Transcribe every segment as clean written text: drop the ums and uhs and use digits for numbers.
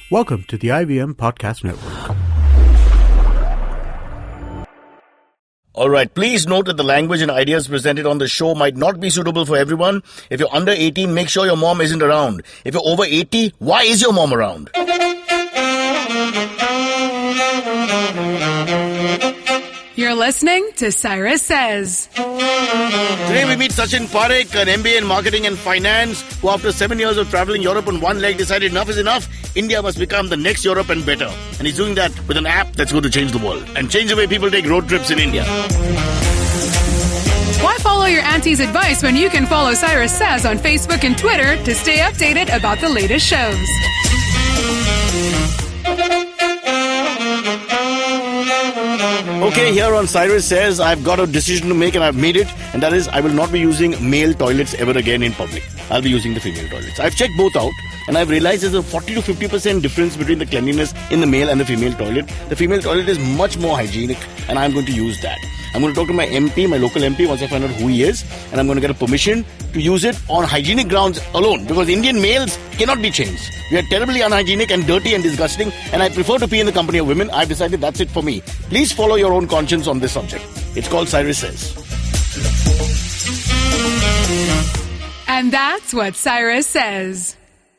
Welcome to the IVM Podcast Network. All right, please note that the language and ideas presented on the show might not be suitable for everyone. If you're under 18, make sure your mom isn't around. If you're over 80, why is your mom around? You're listening to Cyrus Says. Today we meet Sachin Parikh, an MBA in marketing and finance, who after 7 years of traveling Europe on one leg decided enough is enough. India must become the next Europe and better. And he's doing that with an app that's going to change the world and change the way people take road trips in India. Why follow your auntie's advice when you can follow Cyrus Says on Facebook and Twitter to stay updated about the latest shows? Okay, here on Cyrus Says, I've got a decision to make and I've made it, and that is I will not be using male toilets ever again in public. I'll be using the female toilets. I've checked both out and I've realized there's a 40 to 50% difference between the cleanliness in the male and the female toilet. The female toilet is much more hygienic and I'm going to use that. I'm going to talk to my MP, my local MP, once I find out who he is, and I'm going to get a permission to use it on hygienic grounds alone, because Indian males cannot be changed. We are terribly unhygienic and dirty and disgusting, and I prefer to pee in the company of women. I've decided that's it for me. Please follow your own conscience on this subject. It's called Cyrus Says. And that's what Cyrus says.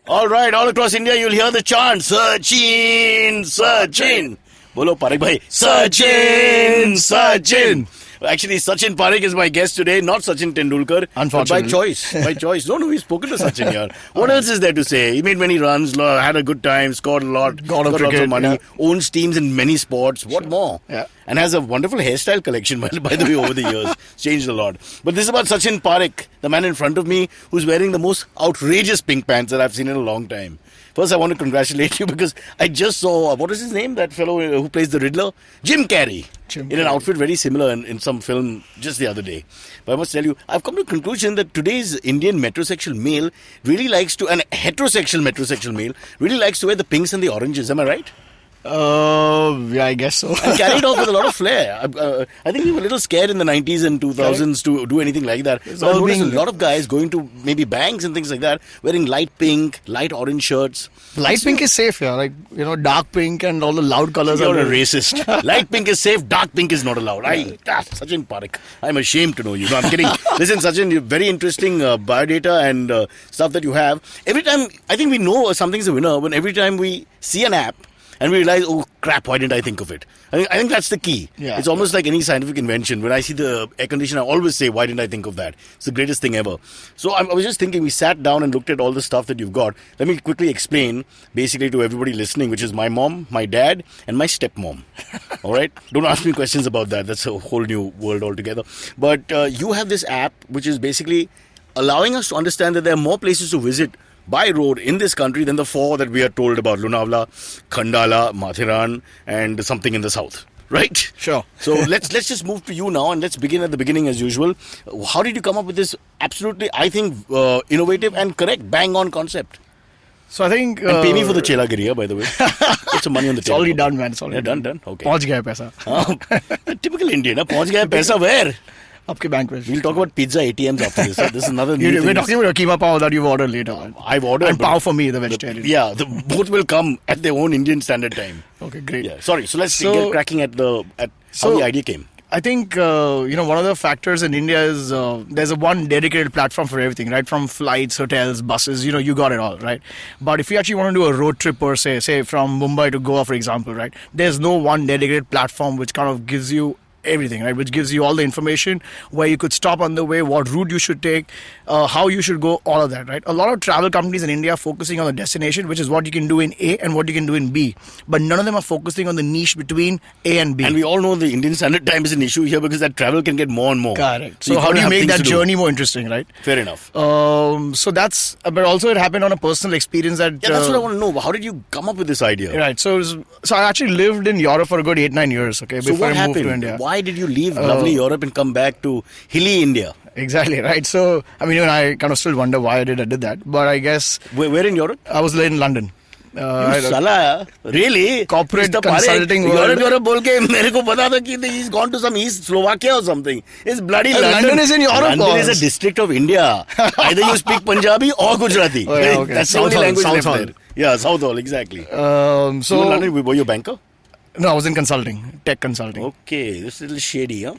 All right, all across India, you'll hear the chant, Sachin, Sachin. Bolo Parikh bhai, Sachin, Sachin. Actually, Sachin Parikh is my guest today, not Sachin Tendulkar. Unfortunately. By choice. By choice. No, we've spoken to Sachin here. What else is there to say? He made many runs, had a good time, scored a lot, got lots of money, owns teams in many sports. What more? Yeah. And has a wonderful hairstyle collection, by the way, over the years. It's changed a lot. But this is about Sachin Parikh, the man in front of me, who's wearing the most outrageous pink pants that I've seen in a long time. First, I want to congratulate you because I just saw, what is his name, that fellow who plays the Riddler? Jim Carrey. In an outfit very similar in some film just the other day. But I must tell you, I've come to the conclusion that today's Indian metrosexual male really likes to, and heterosexual metrosexual male, really likes to wear the pinks and the oranges. Am I right? Yeah, I guess so. And carried off with a lot of flair. I think we were a little scared in the 90s and 2000s to do anything like that. So I noticed a lot of guys going to maybe banks and things like that, wearing light pink, light orange shirts. Light pink is safe, yeah. Like, dark pink and all the loud colors. You're a racist. Light pink is safe, dark pink is not allowed. Sachin Parikh, I'm ashamed to know you. No, I'm kidding. Listen, Sachin, you're very interesting biodata and stuff that you have. Every time, I think we know something's a winner when every time we see an app, and we realize, oh crap, why didn't I think of it? I think that's the key. Yeah, it's almost like any scientific invention. When I see the air conditioner, I always say, why didn't I think of that? It's the greatest thing ever. So I was just thinking, we sat down and looked at all the stuff that you've got. Let me quickly explain, basically to everybody listening, which is my mom, my dad, and my stepmom. All right? Don't ask me questions about that. That's a whole new world altogether. But you have this app, which is basically allowing us to understand that there are more places to visit by road in this country than the four that we are told about: Lonavala, Khandala, Mathiran, and something in the south. Right? Sure. So let's just move to you now, and let's begin at the beginning as usual. How did you come up with this absolutely, I think, innovative and correct, bang-on concept? So I think... and pay me for the Chelagiri, by the way. Put some money on the table. It's already done, man. It's already done. Okay. Pahunch gaya paisa. Typical Indian. Pahunch gaya paisa where? Aapke bank mein. We'll talk about pizza ATMs after this. This is another new thing. We're talking about keema pav that you've ordered later. I've ordered. And pav for me, the vegetarian. Both will come at their own Indian standard time. Okay, great. Yeah, sorry. So let's get cracking at how the idea came. I think, one of the factors in India is there's a one dedicated platform for everything, right? From flights, hotels, buses, you got it all, right? But if you actually want to do a road trip per se, say from Mumbai to Goa, for example, right? There's no one dedicated platform which kind of gives you everything, right? Which gives you all the information, where you could stop on the way, what route you should take, how you should go, all of that, right? A lot of travel companies in India are focusing on the destination, which is what you can do in A and what you can do in B. But none of them are focusing on the niche between A and B. And we all know the Indian Standard Time is an issue here because that travel can get more and more. Correct. So how do you make that journey more interesting, right? Fair enough. So that's, but also it happened on a personal experience that... Yeah, that's what I want to know. How did you come up with this idea? Right. So I actually lived in Europe for a good 8-9 years, okay, so before I moved to happened? India. Why did you leave lovely Europe and come back to hilly India? Exactly, right. So, even I kind of still wonder why I did that. But I guess... Where in Europe? I was in London. Sala, really? Corporate consulting world. Europe बोल के मेरे को पता था कि he's gone to some East Slovakia or something. It's bloody London. London is in Europe. London is a district of India. Either you speak Punjabi or Gujarati. Okay. That's the only language left there. Yeah, Southall, exactly. So So in London, were you a banker? no, I was in consulting, tech consulting. Okay, this is a little shady, huh?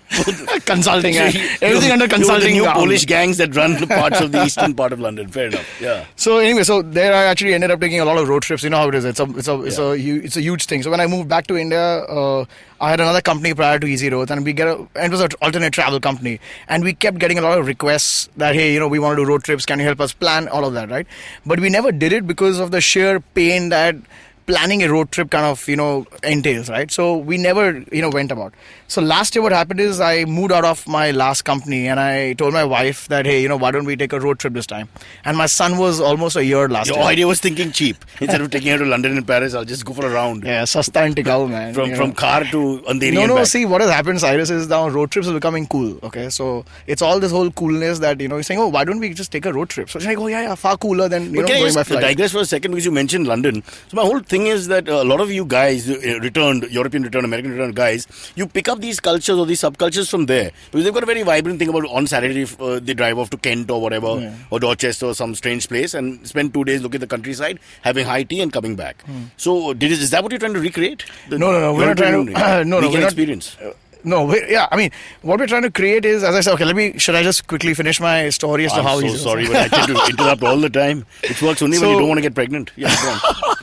Consulting, yeah. Everything under You were the consulting. new Polish gangs that run the parts of the eastern part of London. Fair enough. Yeah. So anyway, so there I actually ended up taking a lot of road trips. You know how it is. It's a huge thing. So when I moved back to India, I had another company prior to Easy Roads, and it was an alternate travel company, and we kept getting a lot of requests that, hey, you know, we want to do road trips. Can you help us plan all of that, right? But we never did it because of the sheer pain that planning a road trip kind of, you know, entails, right? So we never, you know, went about. So last year what happened is I moved out of my last company and I told my wife that, hey, you know, why don't we take a road trip this time? And my son was almost a year last Your year. idea was thinking cheap. Instead of taking her to London and Paris, I'll just go for a round. Yeah, sasta and tikau, man. From car to Andheri No, and back. see, what has happened, Cyrus, is now road trips are becoming cool, okay? So it's all this whole coolness that, you know, you're saying, oh, why don't we just take a road trip? So she's like, oh, yeah, far cooler than, you know, Can I going by just flight. digress for a second because you mentioned London. So my whole thing is that a lot of you guys, European returned, American returned guys, you pick up these cultures or these subcultures from there. Because they've got a very vibrant thing about on Saturday, they drive off to Kent or whatever, or Dorchester or some strange place and spend 2 days looking at the countryside, having high tea and coming back. So is that what you're trying to recreate? No, we're not trying to... no, we're not experience. No, I mean, what we're trying to create is, as I said, okay, should I just quickly finish my story as to how I'm so sorry, but I tend to interrupt all the time. It works only when you don't want to get pregnant. Yeah, go on.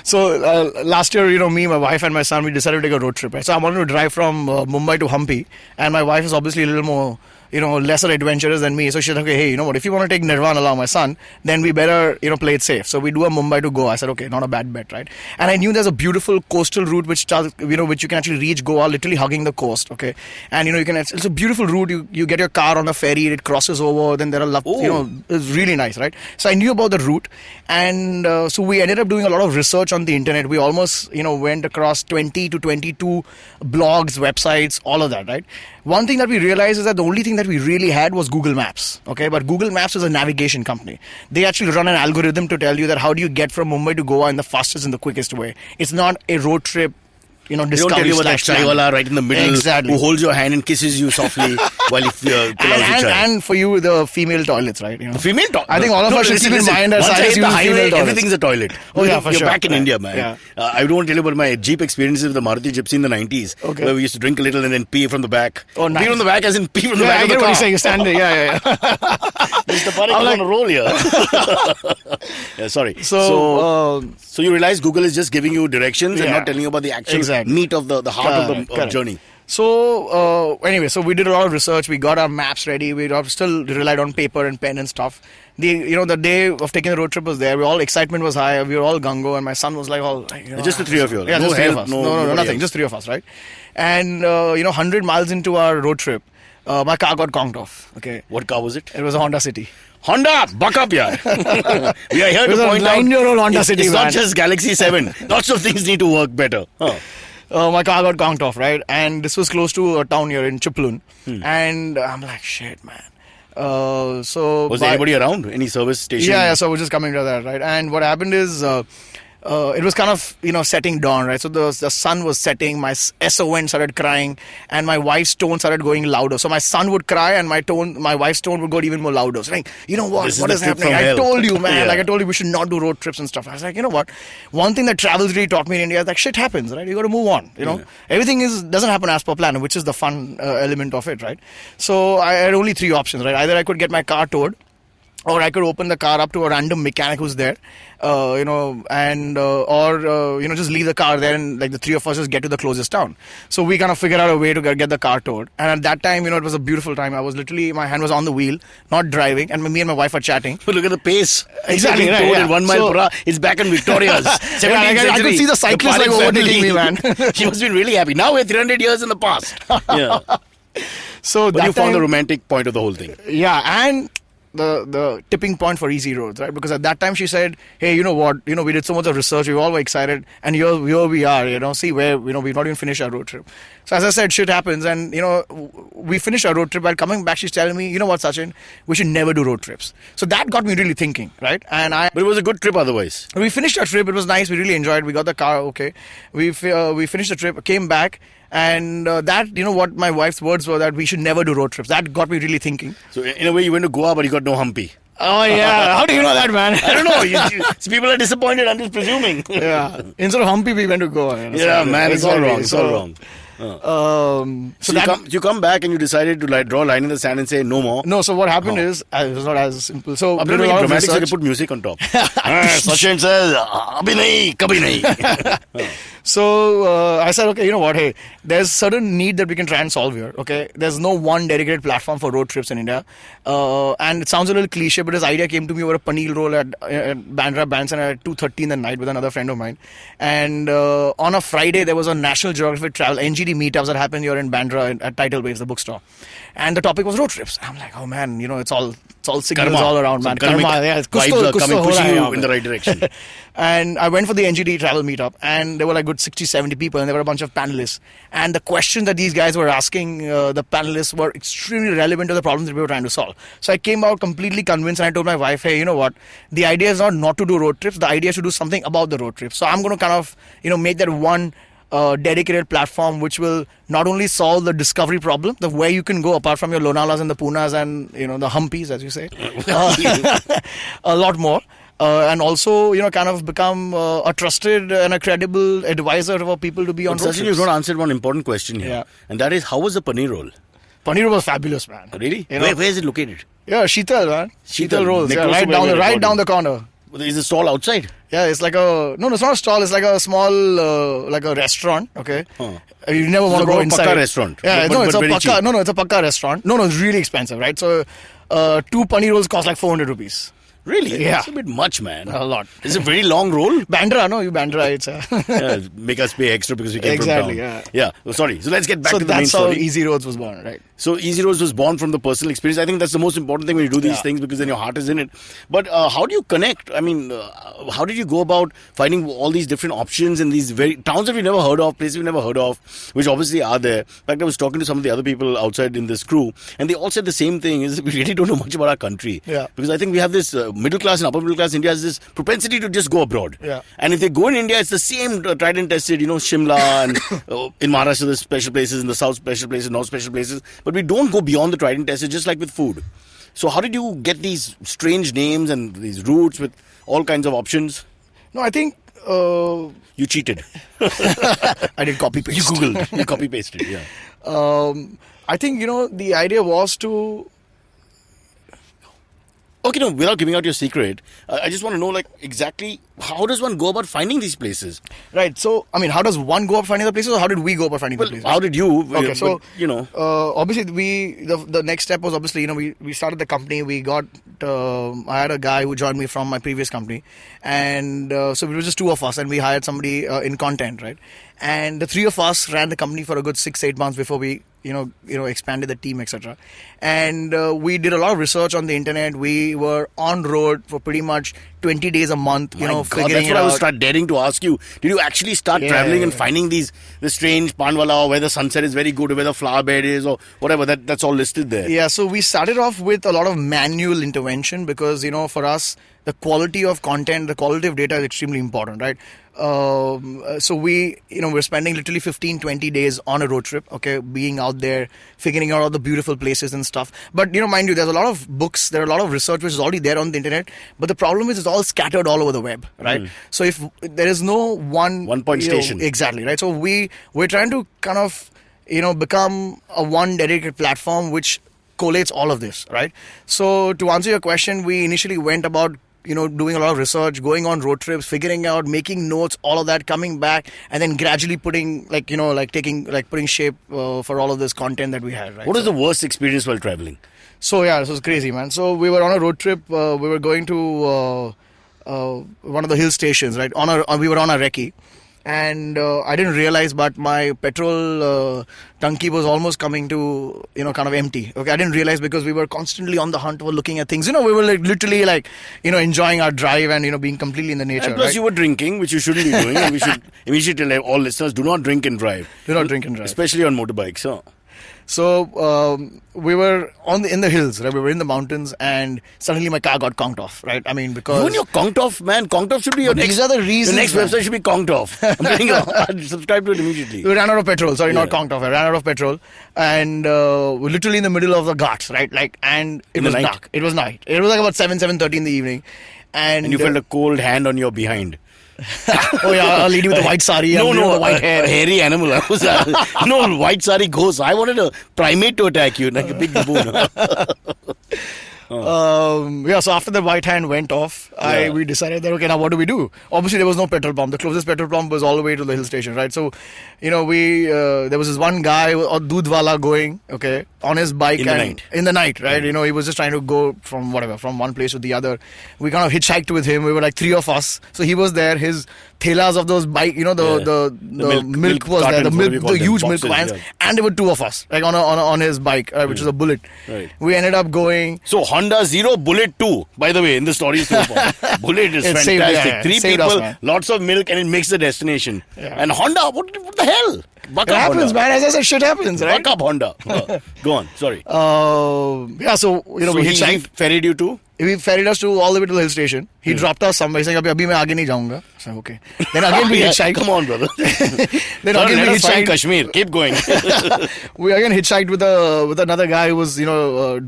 So last year, you know, me, my wife and my son, we decided to take a road trip. Right? So I wanted to drive from Mumbai to Hampi, and my wife is obviously a little more, you know, lesser adventurous than me. So she's like, okay, hey, you know what, if you want to take Nirvana along, my son, then we better, you know, play it safe. So we do a Mumbai to Goa. I said, okay, not a bad bet, right? And I knew there's a beautiful coastal route which you can actually reach Goa, literally hugging the coast, okay? And, you know, it's a beautiful route. You get your car on a ferry, it crosses over, then there are, you know, it's really nice, right? So I knew about the route, and so we ended up doing a lot of research on the internet. We almost, you know, went across 20 to 22 blogs, websites, all of that, right? One thing that we realized is that the only thing that we really had was Google Maps, okay? But Google Maps is a navigation company. They actually run an algorithm to tell you that how do you get from Mumbai to Goa in the fastest and the quickest way. It's not a road trip, you know, They don't tell you about that chaiwala right in the middle who holds your hand and kisses you softly while you pull out the chai. And for you, the female toilets, right? You know? The female toilet? I think all of us should keep in mind that once I hit the uses highway, female toilets. everything's a toilet. Oh, yeah, for You're sure. back in India, man. Yeah. I don't want to tell you about my Jeep experiences with the Maruti Gypsy in the 90s, Okay. where we used to drink a little and then pee from the back. Oh, nice. Pee from the back as in pee from the Yeah, back I of the get car. what you're saying. You stand there. Yeah. Mr. Parikh is on a roll here. Yeah, sorry. So you realize Google is just giving you directions and Yeah. not telling you about the actual Exactly. meat of the heart of the Correct. journey. So anyway, so we did a lot of research. We got our maps ready. We still relied on paper and pen and stuff. The day of taking the road trip was there. Excitement was high. We were all gungo, and my son was like, all Just the three of you. Yeah, No just three help, of us. no- No, nobody nothing. else. Just three of us, right? And 100 miles into our road trip, my car got conked off. Okay, What car was it? it was a Honda City. Honda, buck up, yeah. We are here It to was a point out 9-year-old Honda it's, City, it's man. not just Galaxy 7. Lots of things need to work better. Huh. My car got conked off, right? And this was close to a town here in Chiplun. And I'm like, shit, man. So Was there anybody around? Any service station? Yeah, so we're just coming to that, right? And what happened is, it was kind of, setting dawn, right? So the sun was setting, my SON started crying, and my wife's tone started going louder. So my son would cry, and my wife's tone would go even more louder. So like, you know what? This is What the is trip happening? from I hell. told you, man. Yeah. Like I told you, we should not do road trips and stuff. I was like, you know what? One thing that travels really taught me in India is like, shit happens, right? You got to move on. You know, everything doesn't happen as per plan, which is the fun element of it, right? So I had only three options, right? Either I could get my car towed, or I could open the car up to a random mechanic who's there, or just leave the car there and like the three of us just get to the closest town. So we kind of figured out a way to get the car towed. And at that time, it was a beautiful time. I was literally, my hand was on the wheel, not driving, and me and my wife are chatting. Look at the pace. Exactly, It's right, getting towed yeah. at 1 mile So- per hour. It's back in Victoria's. 17th I could century. see the cyclists, like, Parikh overtaking me, man. She must have been really happy. Now we're 300 years in the past. Yeah. So But that you found the time- romantic point of the whole thing. Yeah, and the tipping point for Easy Roads, right? Because at that time she said, hey, you know what? We did so much of research. We all were excited. And here we are, see where, we've not even finished our road trip. So as I said, shit happens. And, we finished our road trip. While coming back, she's telling me, you know what, Sachin? We should never do road trips. So that got me really thinking, right? And But it was a good trip otherwise. we finished our trip. It was nice. We really enjoyed it. We got the car okay. We finished the trip, came back. And that, what my wife's words were, that we should never do road trips. That got me really thinking. So in a way, you went to Goa, but you got no Hampi. Oh yeah, how do you know that, man? I don't know. See, people are disappointed. I'm just presuming. Yeah, instead of Humpy, we went to Goa. Yeah, man, it's all wrong. It's all wrong. So you come back and you decided to draw a line in the sand and say no more. No, so what happened is it was not as simple. So Abhi make it dramatic, so they put music on top. Sachin says, "Abhi nahi, kabhi nahi." So I said, okay, you know what? Hey, there's certain need that we can try and solve here. Okay, there's no one dedicated platform for road trips in India, and it sounds a little cliche, but this idea came to me over a paneer roll at Bandra Bandstand at 2:30 in the night with another friend of mine, and on a Friday there was a National Geographic Travel NGD meetups that happened here in Bandra at Tidal Waves, the bookstore, and the topic was road trips. I'm like, oh man, it's all signals all around, man. Karma, yeah, vibes are coming, pushing you in the right direction. And I went for the NGD travel meetup, and there were like good 60, 70 people, and there were a bunch of panelists. And the questions that these guys were asking the panelists were extremely relevant to the problems that we were trying to solve. So I came out completely convinced, and I told my wife, hey, you know what? The idea is not to do road trips. The idea is to do something about the road trips. So I'm going to kind of, make that one dedicated platform which will not only solve the discovery problem, the where you can go apart from your Lonalas and the Punas and the Humpies, as you say, a lot more. And also, kind of become a trusted and a credible advisor for people to be on road trips. Sachin, you've not answered one important question here. Yeah. And that is, how was the paneer roll? Paneer was fabulous, man. Really? Where is it located? Yeah, Sheetal, man. Sheetal rolls. Yeah, Necklace right down the corner. Is the stall outside? Yeah, it's like no, it's not a stall. It's like a small, like a restaurant. Okay, you never want to go inside. It's a pakka restaurant. Yeah, it's a pakka. No, it's a pakka restaurant. No, it's really expensive, right? So, 2 paneer rolls cost like 400 rupees. Really? Yeah. It's a bit much, man. A lot. It's a very long roll. Bandra, no? You Bandra, it's make us pay extra because we came exactly, from down. Yeah. Oh, sorry. So let's get back to the main that's story. how Easy Roads was born, right? So Easy Roads was born from the personal experience. I think that's the most important thing when you do these things, because then your heart is in it. But how do you connect? I mean, how did you go about finding all these different options in these very towns that we never heard of, places we never heard of, which obviously are there. In fact, I was talking to some of the other people outside in this crew, and they all said the same thing: is we really don't know much about our country. Yeah. Because I think we have this middle class and upper middle class India has this propensity to just go abroad. Yeah. And if they go in India, it's the same tried and tested. Shimla and in Maharashtra there's special places, in the south special places, north special places. But we don't go beyond the tried and tested, just like with food. So how did you get these strange names and these routes with all kinds of options? No, I think you cheated. I did copy paste. You Googled. You copy pasted. Yeah. I think the idea was to. Okay, no, without giving out your secret, I just want to know, exactly how does one go about finding these places? Right. So, I mean, how does one go about finding the places, or how did we go about finding the places? How did you? Okay, so obviously, the next step was obviously, we started the company. We got I had a guy who joined me from my previous company, and so it was just 2 of us, and we hired somebody in content, right? And the 3 of us ran the company for a good 6-8 months before we expanded the team, etc. And we did a lot of research on the internet. We were on road for pretty much 20 days a month, God, figuring that's it what out. I was daring to ask you. Did you actually start traveling and finding the strange Panwala, or where the sunset is very good, or where the flower bed is, or whatever? That's all listed there. Yeah, so we started off with a lot of manual intervention because, for us, the quality of content, the quality of data is extremely important, right? So we're spending literally 15-20 days on a road trip, okay, being out there, figuring out all the beautiful places and stuff. But mind you, there's a lot of books, there are a lot of research which is already there on the internet, but the problem is it's all scattered all over the web, right? So if there is no one point station, exactly, right? So we're trying to kind of become a one dedicated platform which collates all of this, right? So to answer your question, we initially went about doing a lot of research, going on road trips, figuring out, making notes, all of that, coming back, and then gradually putting, putting shape for all of this content that we had, right? What was the worst experience while traveling? So, this was crazy, man. So, we were on a road trip. We were going to one of the hill stations, right? We were on a recce. And I didn't realize, but my petrol tanki was almost coming to, kind of empty. Okay, I didn't realize because we were constantly on the hunt for looking at things. We were literally enjoying our drive and, being completely in the nature. And plus, right? you were drinking, which you shouldn't be doing. And we should immediately tell all listeners, do not drink and drive. Do not drink and drive. Especially on motorbikes. So we were in the hills, right? We were in the mountains, and suddenly my car got conked off, right? I mean, because When you're conked off, man, conked off should be your But next. these are the reasons, Your next man. website should be conked off. I'm telling you, I'll subscribe to it immediately. we ran out of petrol. Sorry, not Yeah. conked off. I ran out of petrol, and we're literally in the middle of the ghats, right? Like, and it In the was night? dark. It was night. It was like about 7:30 in the evening, And you felt a cold hand on your behind. oh yeah, a lady with a white sari and the white hair. A hairy animal. I was, no, white sari ghost. I wanted a primate to attack you, like a big baboon. So after the white hand went off, Yeah. we decided that, okay, now what do we do? Obviously, there was no petrol pump. The closest petrol pump was all the way to the hill station, right? So, there was this one guy, or Dudwala, going, okay, on his bike. In the night. Right? He was just trying to go from one place to the other. We kind of hitchhiked with him. We were like 3 of us. So he was there. His thelas of those bike, the milk was there. cartons, whatever you call The them, huge boxes, milk vans. yeah. And there were 2 of us, like on his bike, which was a Bullet. Right. We ended up going. So Honda Zero, Bullet 2, by the way, in the story so far. Bullet is It fantastic. saved- yeah, 3 saved us, people, man. lots of milk, and it makes the destination. Yeah. And Honda, what the hell? Buck It up happens, Honda. man. As I said, shit happens, right? Buck up Honda. Go on, sorry. So so we he hitchhiked. ferried you to? He ferried us to all the way to the hill station. He dropped us somewhere. He's like, "Abhi main aage nahi jaunga." So okay. Then again we Yeah, hitchhiked. Come on, brother. Then Sorry, again let we us find hitchhiked. Kashmir. Keep going. We again hitchhiked with another guy who was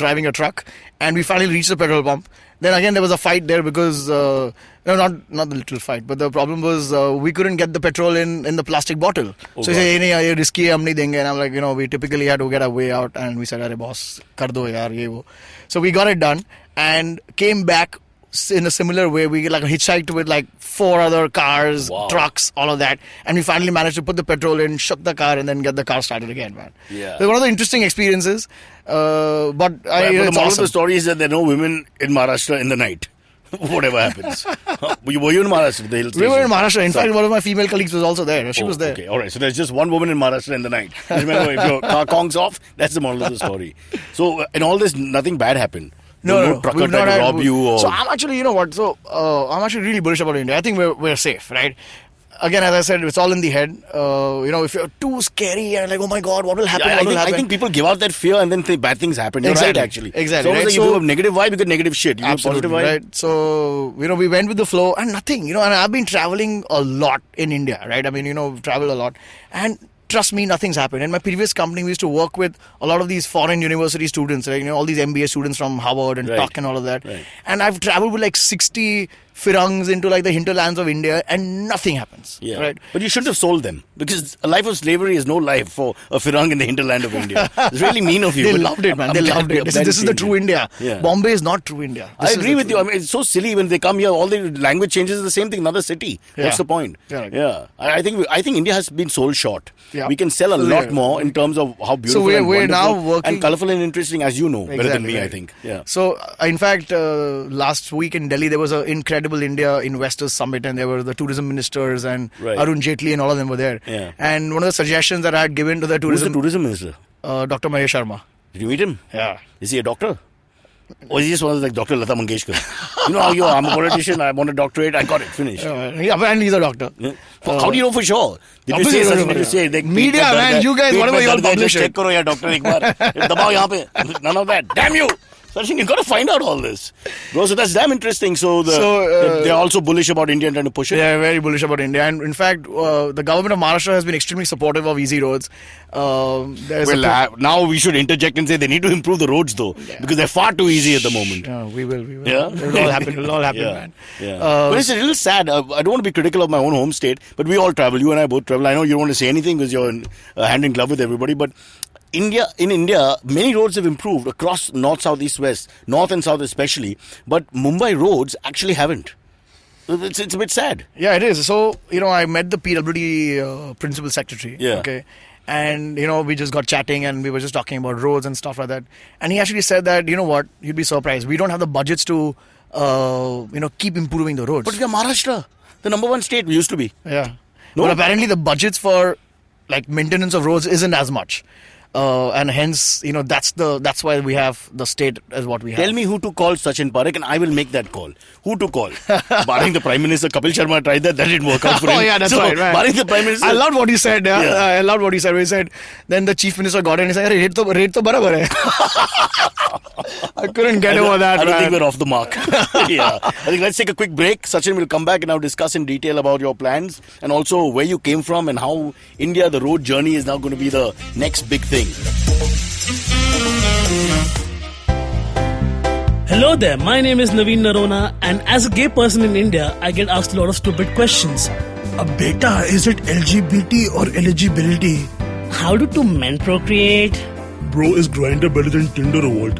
driving a truck, and we finally reached the petrol pump. Then again there was a fight there because not the little fight, but the problem was we couldn't get the petrol in the plastic bottle. Oh, So he said, "Nahi, ye risky hai, hum nahi denge." And I'm like, we typically had to get our way out, and we said, "Arey boss, kar do yaar ye wo." So we got it done and came back in a similar way. We like hitchhiked with like 4 other cars, Wow. trucks, all of that, and we finally managed to put the petrol in, shook the car, and then get the car started again, man. Yeah. So one of the interesting experiences. But But the it's moral of awesome. the story is that there are no women in Maharashtra in the night. Whatever happens. Were you in Maharashtra? The hill We station? were in Maharashtra. In Sorry. fact, one of my female colleagues was also there. She Oh, was there. Okay, all right. So there's just one woman in Maharashtra in the night. Just remember, if your car conks off, that's the moral of the story. So in all this, nothing bad happened. No, trucker we've tried not to had- rob you. Or... So I'm actually, you know what? So I'm actually really bullish about India. I think we're safe, right? Again, as I said, it's all in the head. If you're too scary and like, oh my God, what will happen? Yeah, What will happen? I think people give out that fear and then bad things happen. You're Exactly, right, actually. exactly, So, right? you So- do a negative vibe, you get negative shit. You do a Absolutely, positive vibe. right? So, we went with the flow and nothing, and I've been traveling a lot in India, right? I mean, travel a lot. And trust me, nothing's happened. In my previous company, we used to work with a lot of these foreign university students, right? All these MBA students from Harvard and Right. Tuck and all of that. Right. And I've traveled with like 60 Firangs into like the hinterlands of India and nothing happens, Yeah. right? But you shouldn't have sold them because a life of slavery is no life for a Firang in the hinterland of India. It's really mean of you. They but loved it, man. I'm They glad- loved it. I'm This glad is you the changed true it. India. Yeah. Bombay is not true India. I agree with you. I mean, it's so silly when they come here. All the language changes is the same thing. Another city. Yeah. What's the point? Correct. Yeah. I think India has been sold short. Yeah. We can sell a So, lot yeah. more in terms of how beautiful we're and now wonderful working- and colorful and interesting, as you know better than Exactly, me. I right. think. Yeah. So, in fact, last week in Delhi, there was an incredible India Investors Summit, and there were the tourism ministers and Right. Arun Jaitley and all of them were there. Yeah. And one of the suggestions that I had given to the Who's the tourism, tourism minister? Dr. Mahesh Sharma. Did you meet him? Yeah. Is he a doctor? Or is he just one of like Dr. Lata Mangeshkar? You know how I'm a politician, I want a doctorate, I got it, finished. Apparently, he's a doctor. Yeah. How do you know for sure? Did you obviously say I know Sachin? Did you for say sure. देख, Media, पेट में man, दर्द है, you guys, pet whatever में you all दर्द है, publish just check it. करो यार doctor एक बार दबाओ यहाँ पे. None of that. Damn you! Sachin, you got to find out all this, bro. So that's damn interesting. So they're also bullish about India and trying to push it. They are very bullish about India, and in fact, the government of Maharashtra has been extremely supportive of easy roads. Now we should interject and say they need to improve the roads though, because they're far too easy at the moment. We will. Yeah? It'll all happen. It'll all happen, man. Yeah. But it's a little sad. I don't want to be critical of my own home state, but we all travel. You and I both travel. I know you don't want to say anything because you're hand in glove with everybody, but in India, many roads have improved across north, south, east, west, north and south especially, but Mumbai roads actually haven't. It's a bit sad. Yeah, it is. So, I met the PWD principal secretary. Yeah. Okay. And, we just got chatting and we were just talking about roads and stuff like that. And he actually said that, you know what, you'd be surprised. We don't have the budgets to, keep improving the roads. But we are Maharashtra, the number one state we used to be. Yeah. No? But apparently the budgets for, like, maintenance of roads isn't as much. and hence, that's why we have the state as what we have. Tell me who to call Sachin Parikh and I will make that call. Who to call? Barring the Prime Minister, Kapil Sharma tried that. That didn't work out for him. Oh, yeah, that's right. Barring the Prime Minister. I loved what he said. Yeah. I loved what he said. He said, then the Chief Minister got in and he said, rate to barabar hai. I couldn't get over that. I don't think we're off the mark. Yeah. I think let's take a quick break. Sachin will come back and now discuss in detail about your plans and also where you came from and how India, the road journey, is now going to be the next big thing. Hello there, my name is Naveen Narona, and as a gay person in India, I get asked a lot of stupid questions. Beta, is it LGBT or eligibility? How do two men procreate? Bro, is Grindr better than Tinder or what?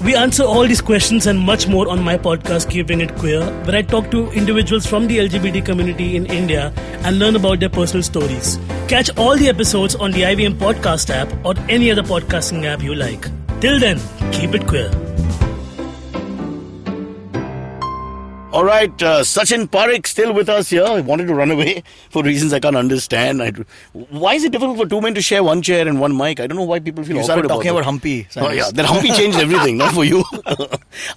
We answer all these questions and much more on my podcast, Keeping It Queer, where I talk to individuals from the LGBT community in India and learn about their personal stories. Catch all the episodes on the IVM podcast app or any other podcasting app you like. Till then, keep it queer. All right, Sachin Parikh still with us here. I wanted to run away for reasons I can't understand. Why is it difficult for two men to share one chair and one mic? I don't know why people feel You awkward started about talking that. about Humpy. Oh yeah, that Humpy changed everything, not for you.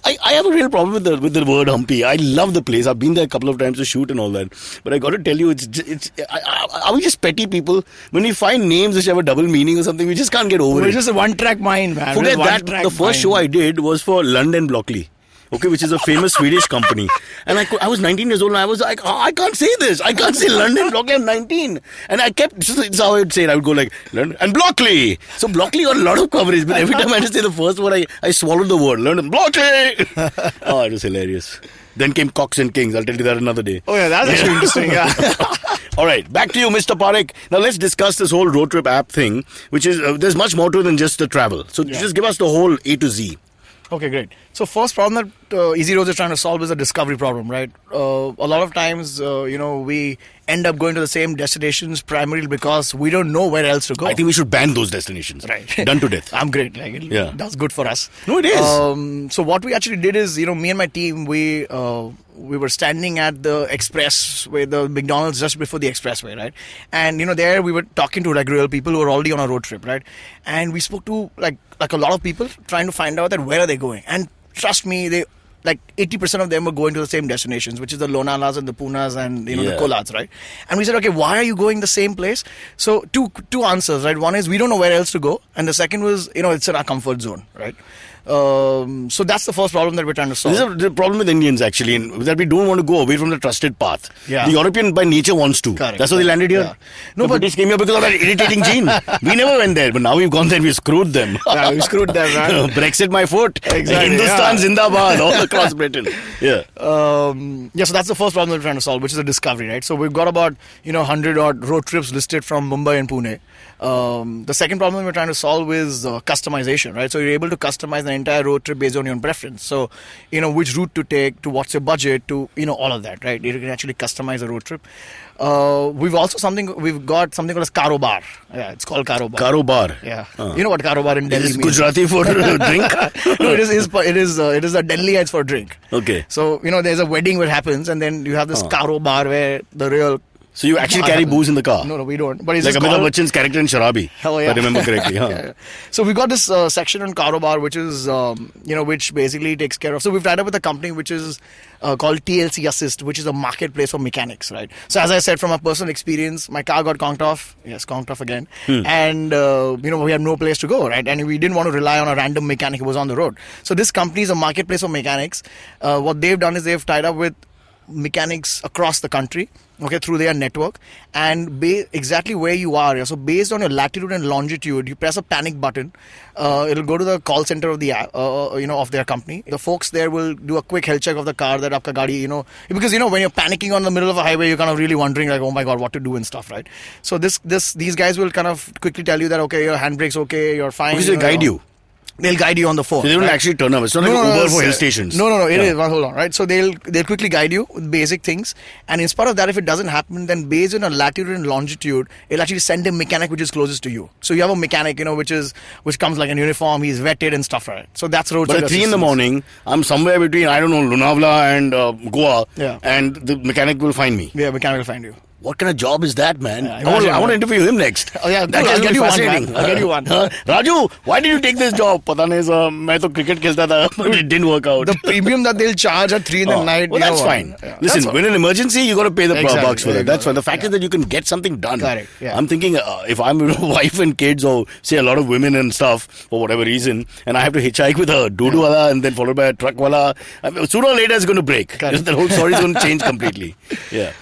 I have a real problem with the word Humpy. I love the place. I've been there a couple of times to shoot and all that. But I got to tell you, are we just petty people? When we find names which have a double meaning or something, we just can't get over We're it. just a one-track mind, man. Forget We're that. The first show I did was for London Blockley. Okay, which is a famous Swedish company. And I was 19 years old and I was like, I can't say this. I can't say London Blockley. I'm 19. And I kept, this is how I would say it. I would go like, London and Blockley. So Blockley got a lot of coverage. But every time I had to say the first word, I swallowed the word. London Blockley. Oh, it was hilarious. Then came Cox and Kings. I'll tell you that another day. Oh, yeah, that's actually interesting. Yeah. All right, back to you, Mr. Parikh. Now let's discuss this whole road trip app thing, which is, there's much more to it than just the travel. So just give us the whole A to Z. Okay, great. So first problem that Easy Roads is trying to solve is a discovery problem, right? A lot of times, we end up going to the same destinations primarily because we don't know where else to go. I think we should ban those destinations. Right. Done to death. I'm great. That's good for us. No, it is. So what we actually did is, me and my team, we were standing at the expressway, the McDonald's just before the expressway, right? And, there we were talking to real people who were already on a road trip, right? And we spoke to like a lot of people trying to find out that where are they going. And trust me, they like 80% of them were going to the same destinations, which is the Lonalas and the Punas and the Kolats, right? And we said, okay, why are you going the same place? So two answers, right? One is we don't know where else to go, and the second was it's in our comfort zone, right? So that's the first problem that we're trying to solve. This is the problem with Indians actually, that we don't want to go away from the trusted path. Yeah. The European by nature wants to. Correct. That's why they landed here. Yeah. No, The but British came here because of that irritating gene. We never went there, but now we've gone there and we screwed them. Yeah, we screwed them, right? Brexit my foot. Exactly, Hindustan yeah. Zindabad all across Britain. Yeah. So that's the first problem that we're trying to solve, which is a discovery, right? So we've got about 100 odd road trips listed from Mumbai and Pune. The second problem we're trying to solve is customization, right? So you're able to customize the entire road trip based on your own preference. So, which route to take, to what's your budget, to, all of that, right? You can actually customize a road trip. We've got something called as Karo Bar. Yeah, it's called Karo Bar. Karo Bar. Yeah. You know what Karo Bar in Delhi Is means? Gujarati for drink? No, it is the Delhiites for drink. Okay. So, there's a wedding where happens, and then you have this Karo Bar where the real... So you actually carry booze in the car? No, we don't. But it's Like just Amitabh called... Bachchan's character in Sharabi. Hell yeah. If I remember correctly. Huh? Yeah. So we've got this section on Karo Bar, which is, which basically takes care of... So we've tied up with a company which is called TLC Assist, which is a marketplace for mechanics, right? So as I said, from a personal experience, my car got conked off. Yes, conked off again. And, we had no place to go, right? And we didn't want to rely on a random mechanic who was on the road. So this company is a marketplace for mechanics. What they've done is they've tied up with mechanics across the country, okay, through their network, and exactly where you are. So based on your latitude and longitude, you press a panic button, it'll go to the call center of the of their company. The folks there will do a quick health check of the car, that aapka gaadi, because when you're panicking on the middle of a highway, you're kind of really wondering like, oh my god, what to do and stuff, right? So these guys will kind of quickly tell you that, okay, your handbrake's okay, you're fine. Because they'll guide you. They'll guide you on the phone. So they don't actually turn up. It's not like Uber for hill stations. No. It is. Well, hold on, right? So they'll quickly guide you with basic things, and in spite of that, if it doesn't happen, then based on a latitude and longitude, it'll actually send a mechanic which is closest to you. So you have a mechanic, which comes like in uniform. He's vetted and stuff, right? So that's roadside But at 3 in the assistance. morning, I'm somewhere between, I don't know, Lonavala and Goa, Yeah. and the mechanic will find me. Yeah, mechanic will find you. What kind of job is that, man? I imagine, want to interview him next. Oh yeah, that cool. I'll will get be you one, fascinating. man. I'll get you one. Raju, why did you take this job? Pata nahi sir, मैं तो cricket खेलता था, but it didn't work out. The premium that they'll charge at 3 in the night. Well, that's fine. Yeah, Listen, when an emergency, you got to pay the bucks for that. That's fine. The fact is that you can get something done. Correct. Yeah. I'm thinking if I'm with a wife and kids, or say a lot of women and stuff for whatever reason, and I have to hitchhike with a doodoo wala and then followed by a truck wala, I mean, sooner or later it's going to break. The whole story is going to change completely. Yeah.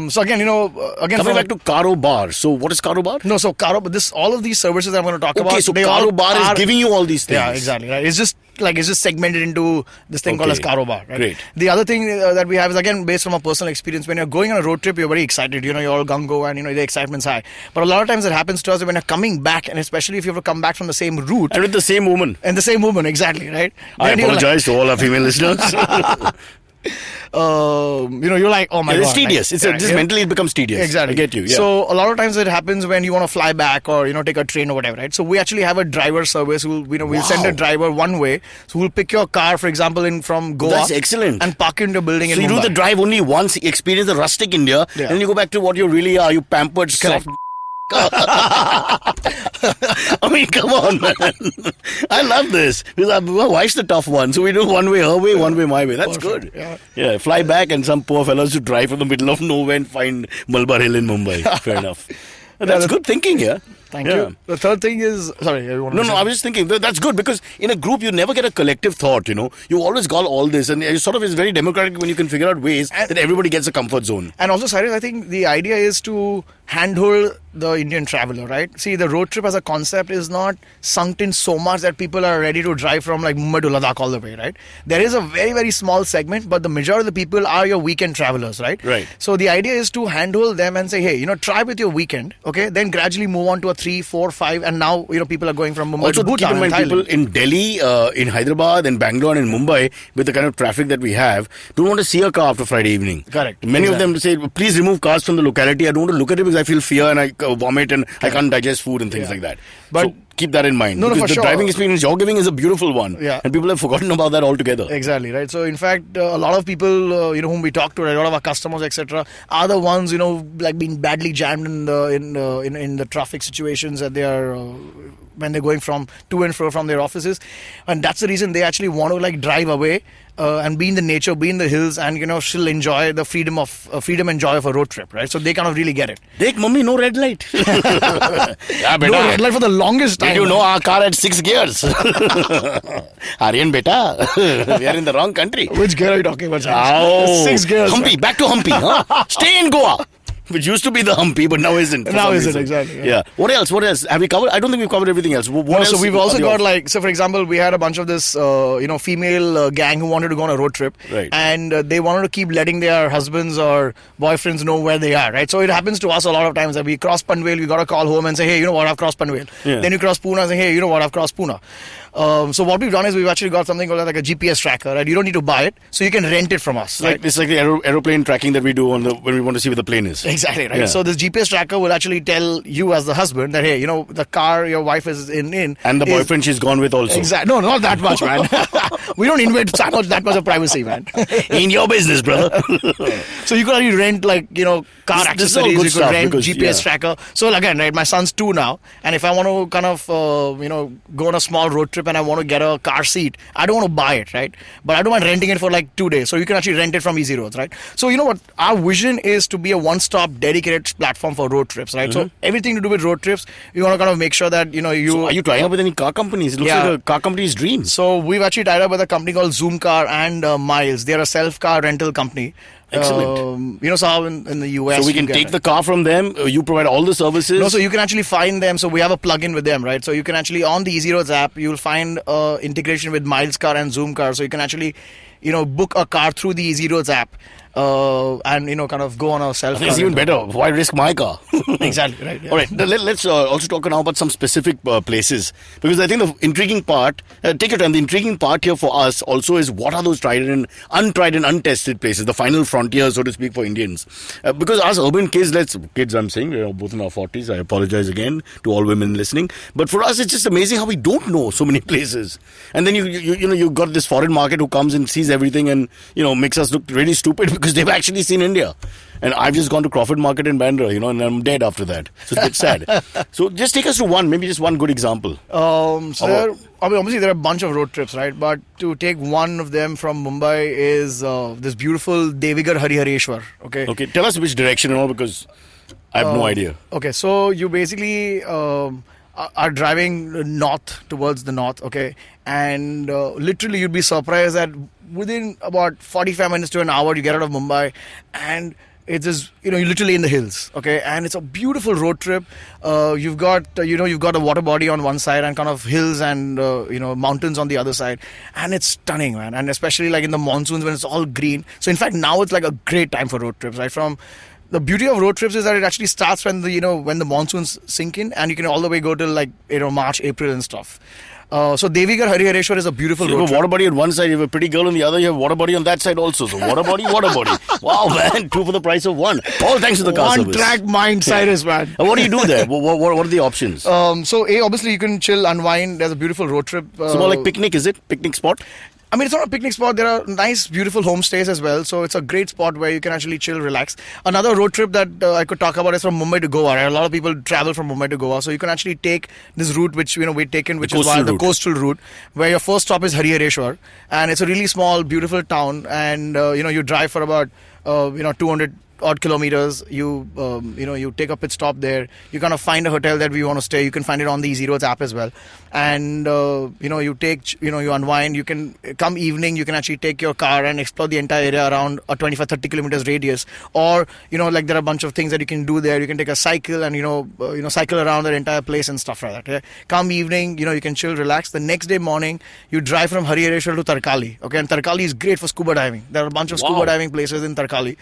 So again, coming back to Karo Bar. So what is Karo Bar? No, so Karo, all of these services I'm going to talk about. Okay, so Karo Bar is giving you all these things. Yeah, exactly. Right. It's just segmented into this thing called as Karo Bar. Right? Great. The other thing that we have is again based from a personal experience. When you're going on a road trip, you're very excited. You're all gung-ho and the excitement's high. But a lot of times it happens to us when you're coming back, and especially if you have to come back from the same route. And with the same woman. And the same woman, exactly, right? I apologize to all our female listeners. You're like, oh my god, it's tedious. Mentally it becomes tedious. Exactly. I get you. Yeah. So a lot of times it happens when you want to fly back or take a train or whatever, right? So we actually have a driver service who we'll send a driver one way, so we'll pick your car, for example, from Goa. That's excellent. And park it in the building. So in you Mumbai. do the drive only once, experience the rustic India, and then you go back to what you really are. You pampered, soft. I mean, come on, man. I love this. Because my wife's the tough one. So we do one way her way, one way my way. That's good. Yeah, fly back and some poor fellows to drive from the middle of nowhere and find Malabar Hill in Mumbai. Fair enough. That's good thinking, yeah. Thank you. The third thing is... Sorry, I was just thinking, that's good because in a group you never get a collective thought, You always got all this and it sort of is very democratic when you can figure out ways that everybody gets a comfort zone. And also, Cyrus, I think the idea is to handhold the Indian traveler, right? See, the road trip as a concept is not sunk in so much that people are ready to drive from like Mumbai to Ladakh all the way, right? There is a very, very small segment, but the majority of the people are your weekend travelers, right? Right. So the idea is to handhold them and say, hey, try with your weekend, okay? Then gradually move on to a 3, 4, 5, and now, people are going from Mumbai to Bhutan. Keep in mind, people in Delhi, in Hyderabad, in Bangalore, and in Mumbai, with the kind of traffic that we have, don't want to see a car after Friday evening. Correct. Many of them say, please remove cars from the locality. I don't want to look at it because I feel fear and I vomit and I can't digest food and things like that. But so keep that in mind. No, because for the sure. driving experience you're giving is a beautiful one. Yeah. And people have forgotten about that altogether. Exactly, right? So, in fact, a lot of people, whom we talk to, a lot of our customers, etc., are the ones, like being badly jammed in the traffic situations that they are when they're going from to and fro from their offices, and that's the reason they actually want to like drive away and be in the nature, be in the hills, and still enjoy the freedom and joy of a road trip, right? So they kind of really get it. Dekh, mummy, no red light. Yeah, beta. No red light for the longest time. Did you know our car had 6 gears? Aryan, beta, we are in the wrong country. Which gear are you talking about? Oh, 6 gears. Humpy, back to Humpy. Huh? Stay in Goa. Which used to be the Humpy, but now isn't. Now isn't, exactly. Yeah. What else? Have we covered? I don't think we've covered everything else. What else? So we've also got for example, we had a bunch of this, female gang who wanted to go on a road trip. Right. And they wanted to keep letting their husbands or boyfriends know where they are, right? So it happens to us a lot of times that we cross Panvel, we got to call home and say, hey, you know what, I've crossed Panvel. Yeah. Then you cross Pune and say, hey, you know what, I've crossed Pune. So what we've done is we've actually got something called like a GPS tracker, right? You don't need to buy it, so you can rent it from us. Right? It's like the aeroplane tracking that we do when we want to see where the plane is. Exactly, right? Yeah. So this GPS tracker will actually tell you as the husband that, hey, the car your wife is in and the boyfriend she's gone with also. Exactly. No, not that much, man. We don't invade that much of privacy, man. In your business, brother. So you could actually rent car accessories, you could rent GPS tracker. So again, right, my son's 2 now, and if I want to kind of go on a small road trip and I want to get a car seat, I don't want to buy it, right? But I don't mind renting it for like 2 days. So you can actually rent it from Easy Roads, right? So you know what? Our vision is to be a one-stop dedicated platform for road trips, right? Mm-hmm. So everything to do with road trips, you want to kind of make sure that, So are you tying up with any car companies? It looks like a car company's dream. So we've actually tied up with a company called Zoom Car and Miles. They're a self-car rental company. Excellent. So how in the US. So we can take the car from them. You provide all the services. No, so you can actually find them. So we have a plug-in with them, right? So you can actually on the Easy Roads app, you'll find integration with Miles Car and Zoom Car. So you can actually, book a car through the Easy Roads app. And kind of go on a self-car. It's even better. Why risk my car? Exactly, right. Yeah. All right, let's also talk now about some specific places, because I think the intriguing part, take your time, the intriguing part here for us also is what are those tried and untried and untested places, the final frontier, so to speak, for Indians. Because us urban kids, I'm saying, we're both in our 40s, I apologize again to all women listening, but for us it's just amazing how we don't know so many places. And then you got this foreign market who comes and sees everything and, makes us look really stupid because they've actually seen India. And I've just gone to Crawford Market in Bandra, and I'm dead after that. So it's a bit sad. So just take us to maybe just one good example. Obviously there are a bunch of road trips, right? But to take one of them from Mumbai is this beautiful Devigar Harihareshwar. Okay. Okay. Tell us which direction and all, because I have no idea. Okay. So you basically are driving north towards the north. Okay. And literally you'd be surprised that within about 45 minutes to an hour you get out of Mumbai, and it's just, you're literally in the hills, okay, and it's a beautiful road trip. You've got a water body on one side and kind of hills and mountains on the other side, and it's stunning, man. And especially like in the monsoons when it's all green. So in fact now it's like a great time for road trips, right? From the beauty of road trips is that it actually starts when the monsoons sink in, and you can all the way go till like March, April and stuff. So Devigar Harihareshwar is a beautiful road trip. You have a water body on one side, you have a pretty girl on the other, you have a water body on that side also. So water body. Wow, man, 2 for the price of 1. All thanks to the car service. One track mind, Cyrus, man. And what do you do there? What are the options? So obviously you can chill, unwind. There's a beautiful road trip. So more like picnic, is it? Picnic spot? I mean, it's not a picnic spot. There are nice, beautiful homestays as well. So it's a great spot where you can actually chill, relax. Another road trip that I could talk about is from Mumbai to Goa. Right? A lot of people travel from Mumbai to Goa. So you can actually take this route, which we've taken, which is the coastal route, where your first stop is Harihareshwar. And it's a really small, beautiful town. And, you drive for about, 200 odd kilometers. You take a pit stop there. You kind of find a hotel that we want to stay. You can find it on the Easy Roads app as well. And you unwind. You can come evening. You can actually take your car and explore the entire area around a 25-30 kilometers radius. Or like there are a bunch of things that you can do there. You can take a cycle and cycle around the entire place and stuff like that. Okay? Come evening, you can chill, relax. The next day morning, you drive from Harihareshwar to Tarkali. Okay, and Tarkali is great for scuba diving. There are a bunch of scuba diving places in Tarkali.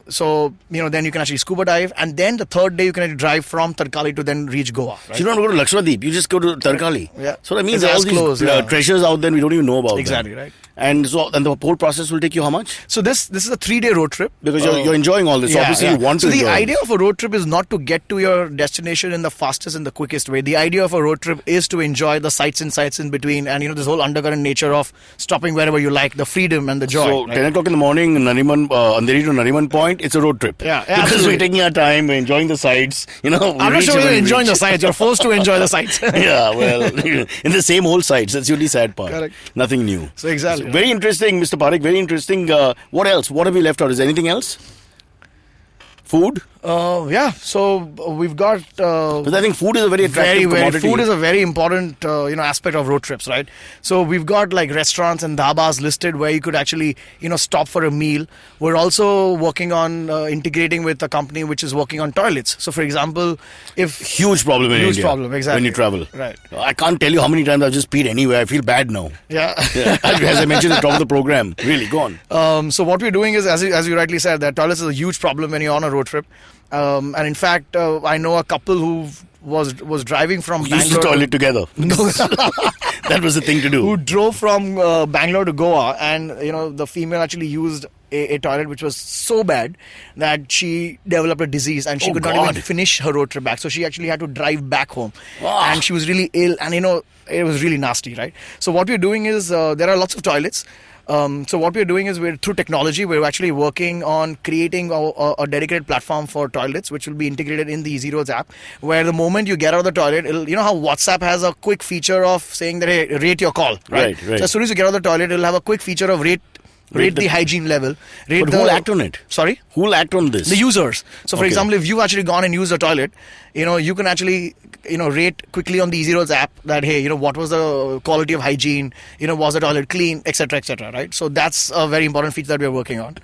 So then you can actually scuba dive, and then the third day you can actually drive from Tarkali to then reach Goa. Right? So you don't go to Lakshadweep, you just go to Tarkali. Yeah. So that means there are all these treasures out there we don't even know about. Exactly, right. And the whole process will take you how much? So this is a 3-day road trip. Because you're enjoying all this. Obviously you want to enjoy. So the idea of a road trip is not to get to your destination in the fastest and the quickest way. The idea of a road trip is to enjoy the sights and sights in between, and this whole undercurrent nature of stopping wherever you like, the freedom and the joy. So 10 o'clock in the morning, Andheri to Nariman Point, it's a road trip. Yeah, because absolutely. we're taking our time, we're enjoying the sights. I'm not sure you're enjoying the sights. You're forced to enjoy the sights. Yeah, well, in the same old sights. That's the only sad part. Correct. Nothing new. So exactly. Very interesting, Mr. Parikh. Very interesting. What else? What have we left out? Is there anything else? Food? So we've got. But I think food is a very attractive commodity. Food is a very important aspect of road trips, right? So we've got like restaurants and dhabas listed where you could actually stop for a meal. We're also working on integrating with a company which is working on toilets. So for example, if huge problem in India. Exactly. When you travel. Right. I can't tell you how many times I've just peed anywhere. I feel bad now. Yeah. As I mentioned at the top of the program. Really, go on. So what we're doing is, as you rightly said, that toilets is a huge problem when you're on a road trip. And in fact, I know a couple who was driving from Bangalore. Used the toilet together. No. That was the thing to do. Who drove from Bangalore to Goa, and the female actually used a toilet which was so bad that she developed a disease, and she could not even finish her road trip back. So she actually had to drive back home, and she was really ill, and it was really nasty, right? So what we're doing is there are lots of toilets. So what we're doing is through technology, we're actually working on creating a dedicated platform for toilets, which will be integrated in the Easy Roads app, where the moment you get out of the toilet, how WhatsApp has a quick feature of saying that, hey, rate your call, right? So as soon as you get out of the toilet, it'll have a quick feature of rate the hygiene level. But who will act on it? Sorry? Who will act on this? The users. So for example, if you've actually gone and used a toilet, you can actually, rate quickly on the Easy Roads app that, hey, what was the quality of hygiene, was the toilet clean, etc., right? So that's a very important feature that we're working on.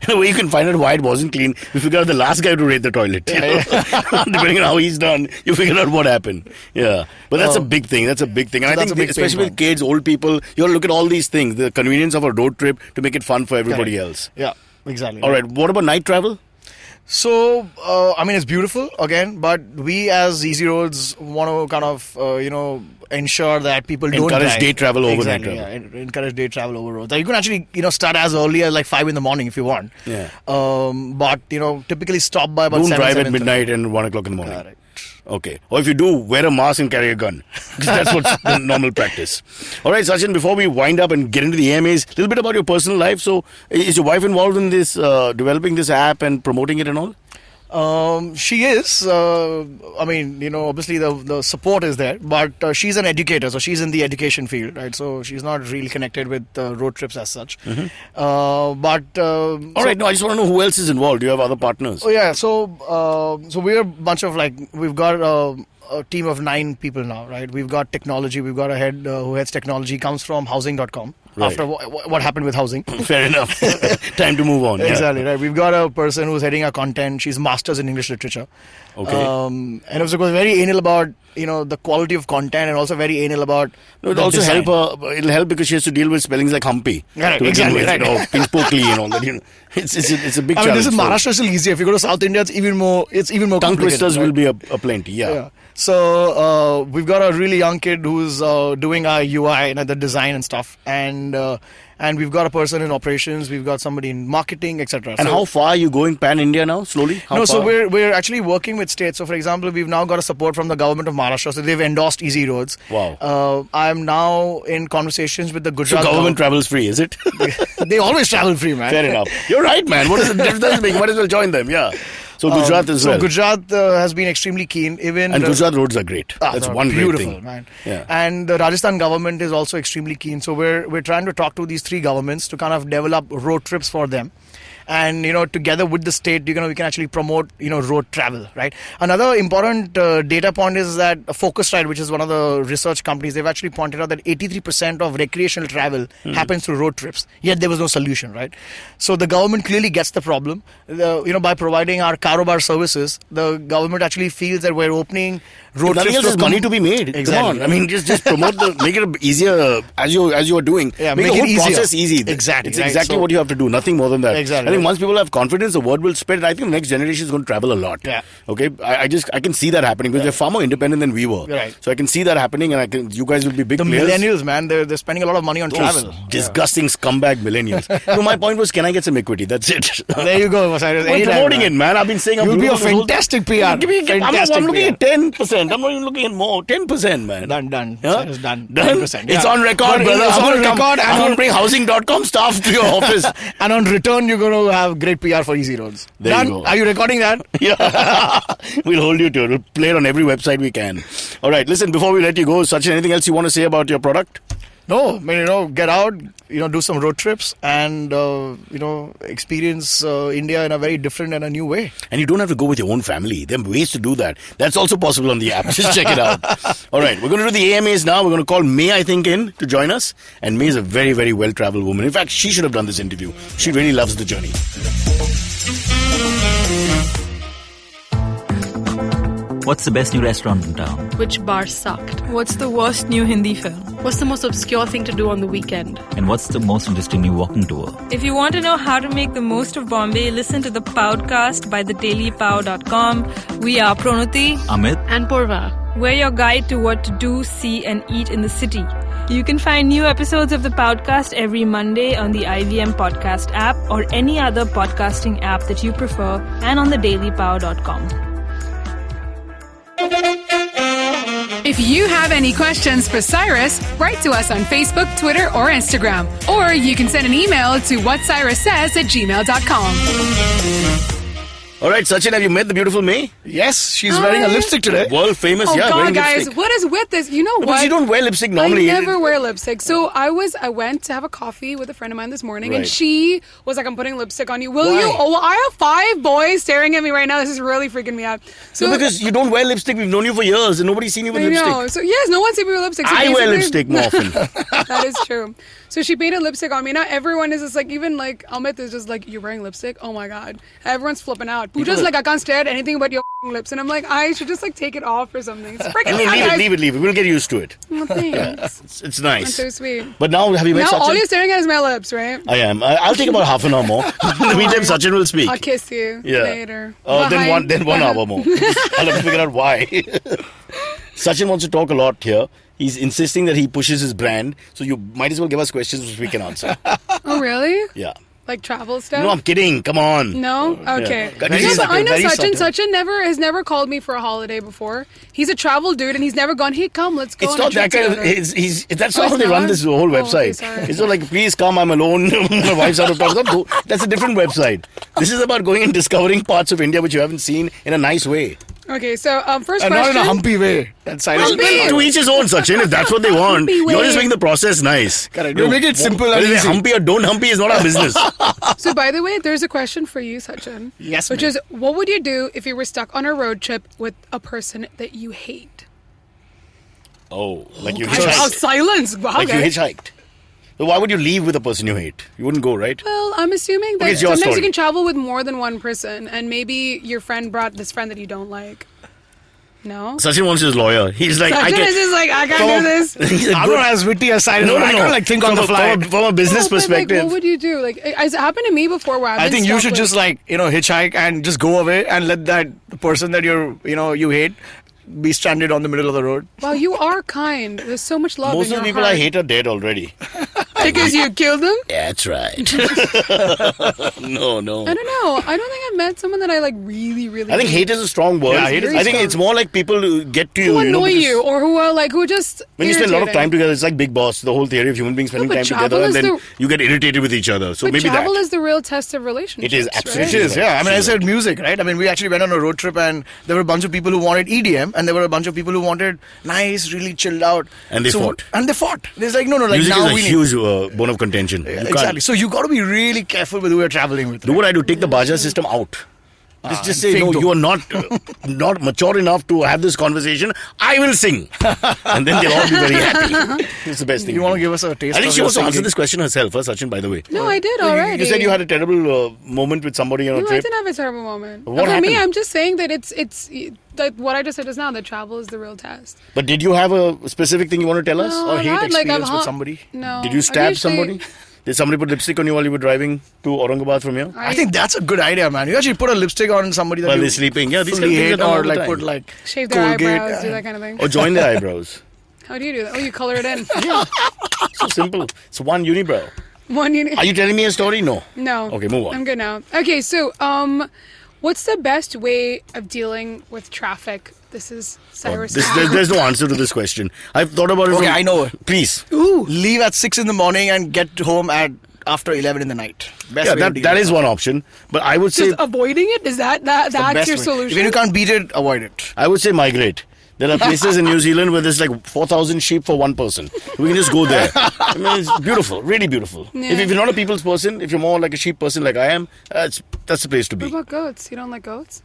You can find out why it wasn't clean. You figure out the last guy to rate the toilet. Depending on how he's done, you figure out what happened. Yeah. But that's a big thing. That's a big thing. And I think especially with kids, old people, you got to look at all these things. The convenience of a road trip to make it fun for everybody else. Yeah, exactly. All right. What about night travel? So, it's beautiful, again, but we as Easy Roads want to kind of, ensure that people don't encourage day travel over night travel. Yeah, encourage day travel over roads. You can actually, start as early as like 5 in the morning if you want. Yeah. But, typically stop by about Don't 7, drive 7:30. at midnight and 1 o'clock in the morning. Correct. Okay. Or if you do, wear a mask and carry a gun. Because that's what's the normal practice. All right, Sachin, before we wind up and get into the AMAs, a little bit about your personal life. So, is your wife involved in this, developing this app and promoting it and all? She is. I mean, obviously the support is there, but she's an educator, so she's in the education field, right? So she's not really connected with road trips as such. All right, no, I just want to know who else is involved. Do you have other partners? Oh yeah, so we're a bunch of we've got a team of 9 people now, right? We've got technology. We've got a head who heads technology, comes from housing.com. Right. After what happened with housing. Fair enough. Time to move on. Exactly, right. We've got a person who's heading our content. She's masters in English literature. Okay. And also very anal about the quality of content, and also very anal about it'll also help her. It'll help because she has to deal with spellings like humpy. Right, exactly. Right. Pinkpokely and all that. It's a big challenge. This is Maharashtra still easier. If you go to South India, it's even more tongue twisters, right? Will be a plenty. Yeah. So we've got a really young kid who's doing our UI and the design and stuff, and we've got a person in operations, we've got somebody in marketing, etc. And how far are you going pan-India now, slowly? So we're actually working with states. So for example, we've now got a support from the government of Maharashtra, so they've endorsed easy roads. Wow. I'm now in conversations with the Gujarat government travels free, is it? They always travel free, man. Fair enough. You're right, man. What is the difference? You might as well join them, yeah. So Gujarat as well. So Gujarat has been extremely keen. And Gujarat roads are great. That's one great thing. Man. Yeah. And the Rajasthan government is also extremely keen. So we're trying to talk to these 3 governments to kind of develop road trips for them. And together with the state, we can actually promote road travel, right? Another important data point is that Focusrite, which is one of the research companies, they've actually pointed out that 83% of recreational travel happens through road trips. Yet there was no solution, right? So the government clearly gets the problem. By providing our Karobar services, the government actually feels that we're opening road trips. There's money to be made. Exactly. Come on. I mean, just promote make it easier as you are doing. Yeah, make the whole process easy. Exactly. It's exactly what you have to do. Nothing more than that. Exactly. I think once people have confidence, the word will spread. I think the next generation is going to travel a lot. Yeah. Okay. I can see that happening because they're far more independent than we were. Right. So I can see that happening, and you guys will be big the players. Millennials, man, they're spending a lot of money on travel. Disgusting scumbag millennials. No, my point was, can I get some equity? That's it. There you go, Cyrus. I'm promoting it, man. I've been saying you'll be a fantastic PR. I'm looking at 10%. I'm not even looking at more. 10%, man. Done. Huh? It's done. Done. 10%. It's on record, brother. It's on record. I'm going to bring housing.com staff to your office. And on return, you're going to have great PR for Easy Roads. There Done? you go. Are you recording that? Yeah. We'll hold you to it. We'll play it on every website we can. All right. Listen, before we let you go, Sachin, anything else you want to say about your product? No, I mean, get out, do some road trips and, experience India in a very different and a new way. And you don't have to go with your own family. There are ways to do that. That's also possible on the app. Just check it out. All right, we're going to do the AMAs now. We're going to call May, I think, in to join us. And May is a very, very well-traveled woman. In fact, she should have done this interview. She really loves the journey. What's the best new restaurant in town? Which bar sucked? What's the worst new Hindi film? What's the most obscure thing to do on the weekend? And what's the most interesting new walking tour? If you want to know how to make the most of Bombay, listen to the Podcast by thedailypow.com. We are Pranati, Amit, and Purva. We're your guide to what to do, see, and eat in the city. You can find new episodes of the Podcast every Monday on the IVM Podcast app or any other podcasting app that you prefer, and on thedailypow.com. If you have any questions for Cyrus, write to us on Facebook, Twitter, or Instagram. Or you can send an email to whatcyrussays@gmail.com. All right, Sachin, have you met the beautiful May? Yes, she's wearing a lipstick today. World famous, Oh yeah, God, wearing guys, lipstick. what is with this? You know what? Because you don't wear lipstick normally. I never wear lipstick. So I went to have a coffee with a friend of mine this morning, and Right. she was like, "I'm putting lipstick on you. Will Why? you?" Oh, I have 5 boys staring at me right now. This is really freaking me out. So No, because you don't wear lipstick. We've known you for years, and nobody's seen you with I lipstick. know. So yes, no one's seen me with lipstick. So I wear basically- lipstick more often. That is true. So she painted lipstick on me. Now everyone is just like, even like Amit is just like, "You're wearing lipstick? Oh my God!" Everyone's flipping out. Pooja's like, "I can't stare at anything but your lips," and I'm like, I should just like take it off or something. It's freaking me out, guys. Leave it. We'll get used to it. Oh, thanks. It's nice. That's so sweet. But now, have you met Now Sachin? all you're staring at is my lips, right? I am. I'll take about half an hour more. In the meantime, Sachin will speak. I'll kiss you later. Then one hour more. I'll have to figure out why. Sachin wants to talk a lot here. He's insisting that he pushes his brand. So you might as well give us questions which we can answer. Oh, really? Yeah. Like travel stuff? No, I'm kidding. Come on. No? Okay. Yeah. No, Very but I know very Sachin. subtle. Sachin has never called me for a holiday before. He's a travel dude and he's never gone, hey, come, let's go It's on a not that trip kind of. together. That's Oh, not how it's they run not? this whole Oh, okay, website. sorry. It's not like, please come, I'm alone. My wife's out of town. No, that's a different website. This is about going and discovering parts of India which you haven't seen in a nice way. Okay, so first And question. not in a humpy way. That's Cyrus. Humpy. Well, to each his own, Sachin. If that's what they want, Humpy you're way. just making the process nice. Correct. You make it simple and Whether they're easy. humpy or don't humpy is not our business. So, by the way, there's a question for you, Sachin. Yes, Which ma'am. is, what would you do if you were stuck on a road trip with a person that you hate? Oh, like you Wow, hitchhiked. silence. Wow, Like you guys. hitchhiked. So why would you leave with a person you hate? You wouldn't go, right? Well, I'm assuming that Okay, it's your sometimes story. you can travel with more than one person, and maybe your friend brought this friend that you don't like. No? Sachin wants his lawyer. He's like, I Sachin can. is just like, I can't do this. He's a I'm good- not as witty as Cyrus. No, I can't like think on the fly. From a business No, but, perspective. Like, what would you do? Like, it's happened to me before where I've I been think you stuck should with- just hitchhike and just go away and let that person that you hate be stranded on the middle of the road. Wow, you are kind. There's so much love Most in of the your people heart. I hate are dead already. Because you killed them? That's right. No. I don't know. I don't think I've met someone that I like really I think hate is a strong word. Yeah, hate is I think strong. it's more like people who get to you. who you know, annoy because you or who are like, who just when you spend a lot of irritating. time together, it's like Big Boss, the whole theory of human beings spending but time travel together, and is then the- you get irritated with each other. So But maybe travel that. is the real test of relationships. It is, right? absolutely. It is, yeah. I mean, I said music, right? I mean, we actually went on a road trip and there were a bunch of people who wanted EDM and there were a bunch of people who wanted nice, really chilled out. And they fought. And they fought. There's like, no, like Music now is a we need... huge bone of contention. You Exactly. can't So you got to be really careful with who you're traveling with. do what I do. Take the Baja system out. Just say fake no. do. You are not mature enough to have this conversation. I will sing, and then they'll all be very happy. It's the best thing. You want to give us a taste I think of she your wants to answer singing? this question herself, Sachin. By the way, No, I did already. you said you had a terrible moment with somebody on a No, I trip. didn't have a terrible moment. What For me, happened? I'm just saying that it's like what I just said just now. That travel is the real test. But did you have a specific thing you want to tell us? No, Or I've hate had, like, experience I've with ha- somebody? No. Did you I stab usually- somebody? Did somebody put lipstick on you while you were driving to Aurangabad from here? I think that's a good idea, man. You actually put a lipstick on somebody that While you they're sleeping. Yeah, these fully kind of things are hate done all or the like time. put like shave their Colgate, eyebrows, do that kind of thing. Or join their eyebrows. How do you do that? Oh, you color it in. So simple. It's one unibrow. One unit. Are you telling me a story? No. No. Okay, move on. I'm good now. Okay, so what's the best way of dealing with traffic? This is Cyrus. There's no answer to this question. I've thought about it. Okay, from- I know. Please. leave at 6 in the morning and get home at after 11 in the night. Best Yeah, way to deal that with is one option. But I would say Just avoiding it? Is that's the best your way. solution? When you can't beat it, avoid it. I would say migrate. There are places in New Zealand where there's like 4,000 sheep for one person. We can just go there. I mean, it's beautiful, really beautiful. Yeah. If you're not a people's person, if you're more like a sheep person like I am, that's the place to What be. about goats? You don't like goats?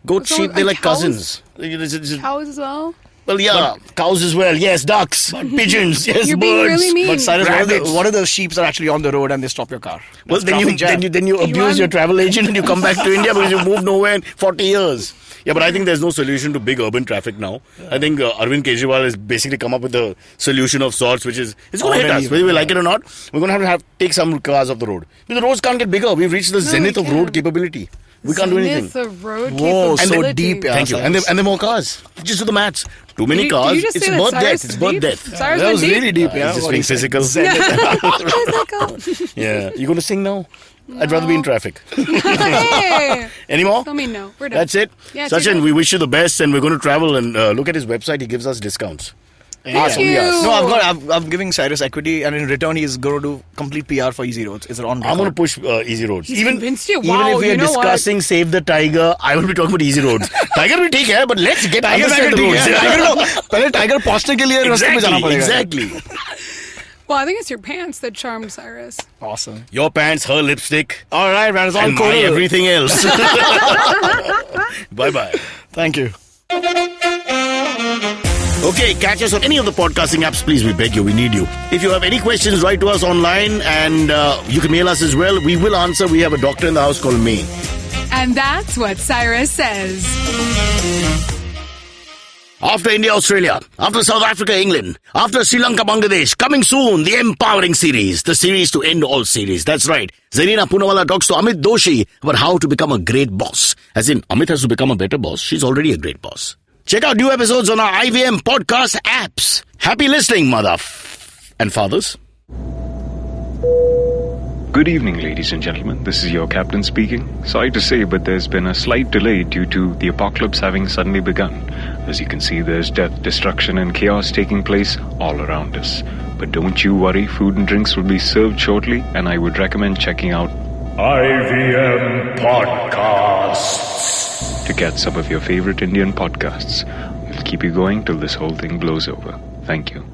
Goat, what's wrong sheep, with- they're and like cows? cousins. It's- Cows as well? Well, yeah, cows as well. Yes, ducks, pigeons. Yes, You're birds. being really mean. But Cyrus, Rabbits. what are the sheep are actually on the road and they stop your car? Well, That's then traffic jam. you You abuse run. your travel agent and you come back to India because you moved nowhere in 40 years. Yeah, but I think there's no solution to big urban traffic now. I think Arvind Kejriwal has basically come up with a solution of sorts, which is it's going to hit us, whether we like it or not. We're going to have to take some cars off the road. Because the roads can't get bigger. We've reached the zenith of road can't. capability. We can't do anything. Zenith of road Whoa, so capability. deep, yeah. Thank you. And there are more cars. Just do the maths. Too many Did you cars. just It's say that birth Cyrus death. is It's birth deep? death. Cyrus That went was deep? really deep, yeah. It's just What being he said. physical. Yeah. You going to sing now? I'd rather be in traffic. Hey! Any more? Tell me no. We're done. That's it. Yeah, Sachin, take it. we wish you the best, and we're going to travel and look at his website. He gives us discounts. Thank only you. us. No, I'm giving Cyrus equity, and in return, he's going to do complete PR for Easy Roads. It's on. I'm going to push Easy Roads. He's convinced you? Even Wow, if we you are know what? discussing Save the Tiger, I will be talking about Easy Roads. Tiger will take care, but let's get Tiger understand the roads. पहले tiger पहुंचने के लिए रास्ते में जाना Exactly, पड़ेगा. exactly. Well, I think it's your pants that charmed Cyrus. Awesome. Your pants, her lipstick, All right, man. It's all and my cool. everything else. Bye-bye. Thank you. Okay, catch us on any of the podcasting apps. Please, we beg you, we need you. If you have any questions, write to us online, and you can mail us as well. We will answer. We have a doctor in the house called May. And that's what Cyrus says. After India, Australia, after South Africa, England, after Sri Lanka, Bangladesh, coming soon, the Empowering Series, the series to end all series. That's right. Zarina Poonawalla talks to Amit Doshi about how to become a great boss. As in, Amit has to become a better boss. She's already a great boss. Check out new episodes on our IVM podcast apps. Happy listening, mother and fathers. Good evening, ladies and gentlemen. This is your captain speaking. Sorry to say, but there's been a slight delay due to the apocalypse having suddenly begun. As you can see, there's death, destruction, and chaos taking place all around us. But don't you worry, food and drinks will be served shortly, and I would recommend checking out IVM Podcasts to catch some of your favorite Indian podcasts. We'll keep you going till this whole thing blows over. Thank you.